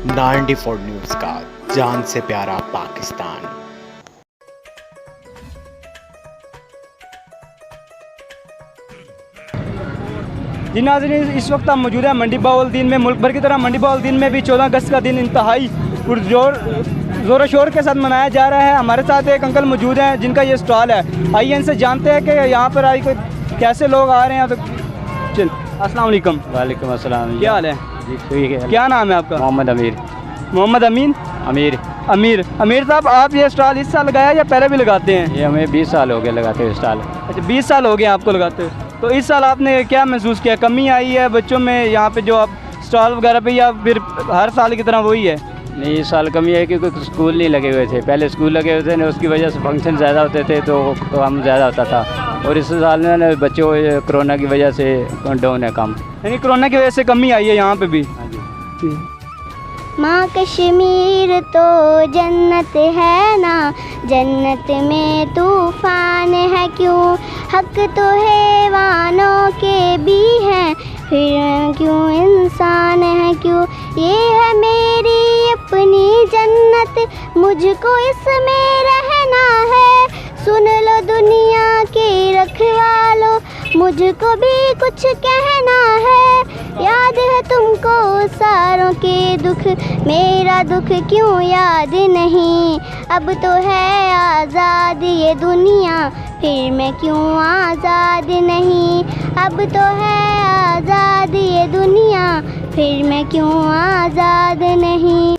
94 news का जान से प्यारा पाकिस्तान। जी नाज़रीन, इस वक्त हम मौजूद हैं मंडी बहाउद्दीन में। मुल्क भर की तरह मंडी बहाउद्दीन में भी 14 अगस्त का दिन इंतहाई ज़ोर शोर के साथ मनाया जा रहा है। हमारे साथ एक अंकल मौजूद हैं जिनका ये स्टॉल है। आइए इनसे जानते हैं कि यहाँ पर आई कैसे लोग आ रहे हैं। तो चल, अस्सलाम वालेकुम। वालेकुम अस्सलाम। क्या हाल है जी ठीक है। क्या नाम है आपका? मोहम्मद अमीर। मोहम्मद अमीन अमीर। अमीर साहब, आप ये स्टॉल इस साल लगाया या पहले भी लगाते हैं? ये हमें 20 साल हो गए लगाते हुए स्टॉल। अच्छा, 20 साल हो गए आपको लगाते हुए। तो इस साल आपने क्या महसूस किया, कमी आई है बच्चों में यहाँ पे जो आप स्टॉल वगैरह पे, या फिर हर साल की तरह वही है? नहीं, इस साल कमी है क्योंकि स्कूल नहीं लगे हुए थे। पहले स्कूल लगे हुए थे ना, उसकी वजह से फंक्शन ज़्यादा होते थे तो काम ज़्यादा होता था। और इस साल में बच्चों कोरोना की वजह से डाउन है काम। यानी कोरोना की वजह से कमी आई है यहाँ पे भी। हाँ जी। माँ कश्मीर तो जन्नत है ना, जन्नत में तूफान है क्यों, हक तो हैवानों के भी हैं, फिर क्यों इंसान है क्यों, ये है मेरी अपनी जन्नत, मुझको इसमें रहना है, सुन लो दुनिया के रखवालो, मुझको भी कुछ कहना है, याद है तुमको सारों के दुख, मेरा दुख क्यों याद नहीं, अब तो है आज़ाद ये दुनिया, फिर मैं क्यों आज़ाद नहीं, अब तो है आज़ाद ये दुनिया, फिर मैं क्यों आज़ाद नहीं।